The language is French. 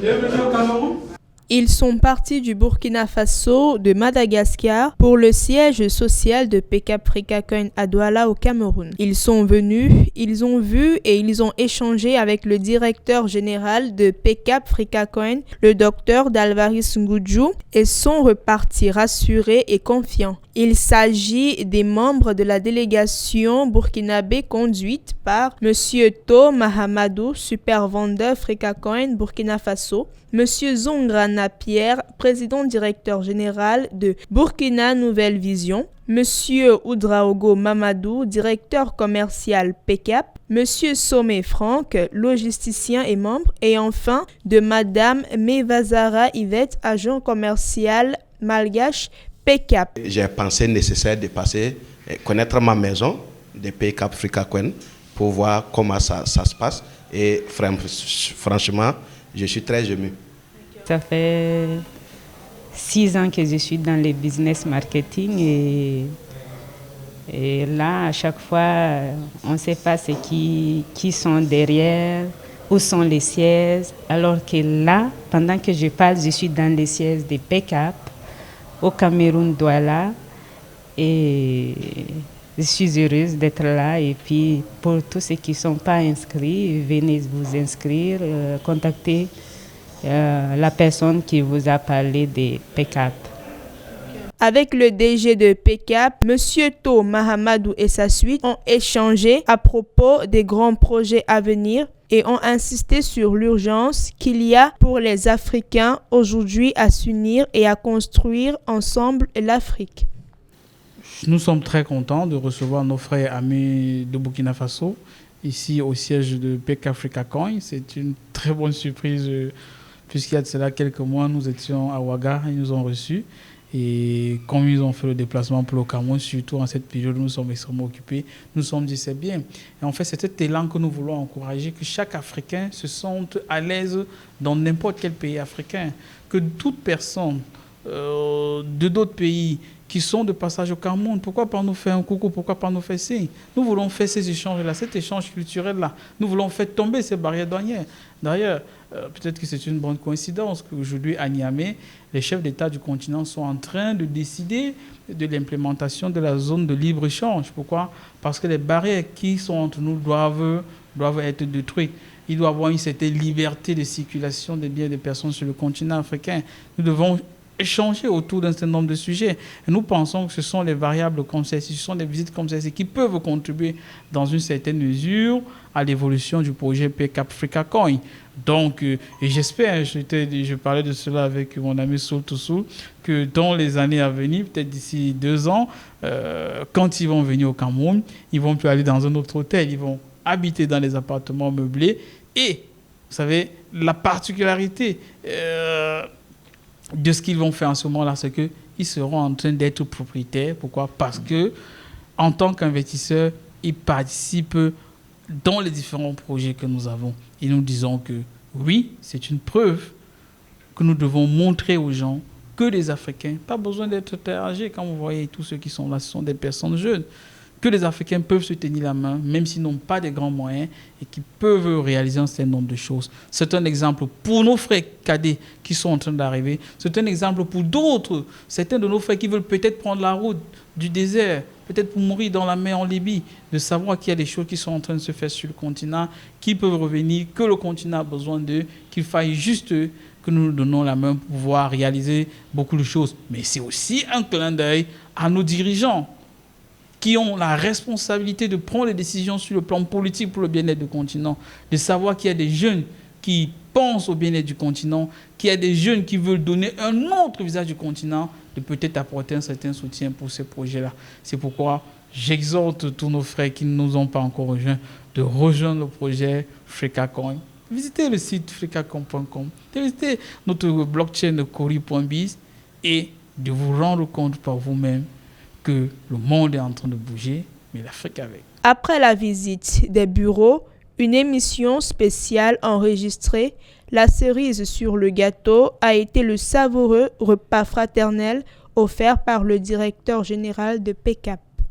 Bienvenue au Cameroun. Ils sont partis du Burkina Faso, de Madagascar, pour le siège social de PK Africa Coin à Douala au Cameroun. Ils sont venus, ils ont vu et ils ont échangé avec le directeur général de PK Africa Coin, le docteur Dalvaris Ngoudjou, et sont repartis rassurés et confiants. Il s'agit des membres de la délégation burkinabé conduite par M. To Mahamadou, supervendeur Africa Coin Burkina Faso, M. Zongrana Pierre, président directeur général de Burkina Nouvelle Vision, M. Oudraogo Mamadou, directeur commercial PCAP, M. Somé Franck, logisticien et membre, et enfin de Mme Mevazara Yvette, agent commercial malgache PCAP. J'ai pensé nécessaire de passer, connaître ma maison de PCAP Africa Coin pour voir comment ça se passe. Et franchement, je suis très ému. Ça fait 6 ans que je suis dans le business marketing et là, à chaque fois, on ne sait pas qui sont derrière, où sont les sièges. Alors que là, pendant que je parle, je suis dans les sièges de PCAP au Cameroun, Douala. Et je suis heureuse d'être là. Et puis, pour tous ceux qui ne sont pas inscrits, venez vous inscrire, contactez la personne qui vous a parlé de PCAP. Avec le DG de PCAP, M. To Mahamadou et sa suite ont échangé à propos des grands projets à venir et ont insisté sur l'urgence qu'il y a pour les Africains aujourd'hui à s'unir et à construire ensemble l'Afrique. Nous sommes très contents de recevoir nos frères amis de Burkina Faso ici au siège de PK Africa Coin. C'est une très bonne surprise puisqu'il y a de cela quelques mois, nous étions à Ouaga, ils nous ont reçus. Et comme ils ont fait le déplacement pour le Cameroun, surtout en cette période où nous sommes extrêmement occupés, nous sommes dit c'est bien. Et en fait, c'est cet élan que nous voulons encourager, que chaque Africain se sente à l'aise dans n'importe quel pays africain, que toute personne de d'autres pays qui sont de passage au Cameroun, pourquoi pas nous faire un coucou, pourquoi pas nous faire signe. Nous voulons faire ces échanges-là, cet échange culturel-là. Nous voulons faire tomber ces barrières douanières. D'ailleurs, peut-être que c'est une bonne coïncidence qu'aujourd'hui à Niamey, les chefs d'État du continent sont en train de décider de l'implémentation de la zone de libre-échange. Pourquoi ? Parce que les barrières qui sont entre nous doivent être détruites. Il doit y avoir une certaine liberté de circulation des biens et des personnes sur le continent africain. Nous devons échanger autour d'un certain nombre de sujets. Et nous pensons que ce sont les variables comme celles-ci, ce sont des visites comme celles-ci qui peuvent contribuer dans une certaine mesure à l'évolution du projet PK Africa Coin. Donc, et j'espère, je parlais de cela avec mon ami Soul to Soul, que dans les années à venir, peut-être d'ici 2 ans, quand ils vont venir au Cameroun, ils vont plus aller dans un autre hôtel, ils vont habiter dans les appartements meublés. Et, vous savez, la particularité de ce qu'ils vont faire en ce moment-là, c'est qu'ils seront en train d'être propriétaires. Pourquoi ? Parce que, en tant qu'investisseurs, ils participent dans les différents projets que nous avons. Et nous disons que oui, c'est une preuve que nous devons montrer aux gens que les Africains, pas besoin d'être très âgés, quand vous voyez tous ceux qui sont là, ce sont des personnes jeunes, que les Africains peuvent se tenir la main, même s'ils n'ont pas de grands moyens, et qui peuvent réaliser un certain nombre de choses. C'est un exemple pour nos frères cadets qui sont en train d'arriver. C'est un exemple pour d'autres, certains de nos frères qui veulent peut-être prendre la route du désert, peut-être pour mourir dans la mer en Libye, de savoir qu'il y a des choses qui sont en train de se faire sur le continent, qui peuvent revenir, que le continent a besoin d'eux, qu'il faille juste que nous nous donnons la main pour pouvoir réaliser beaucoup de choses. Mais c'est aussi un clin d'œil à nos dirigeants, qui ont la responsabilité de prendre les décisions sur le plan politique pour le bien-être du continent, de savoir qu'il y a des jeunes qui pensent au bien-être du continent, qu'il y a des jeunes qui veulent donner un autre visage du continent, de peut-être apporter un certain soutien pour ces projets-là. C'est pourquoi j'exhorte tous nos frères qui ne nous ont pas encore rejoints de rejoindre le projet FreeCaCoin. Visitez le site freecacoin.com, visitez notre blockchain Cori.biz et de vous rendre compte par vous-même que le monde est en train de bouger, mais l'Afrique avec. Après la visite des bureaux, une émission spéciale enregistrée, la cerise sur le gâteau, a été le savoureux repas fraternel offert par le directeur général de PCAP.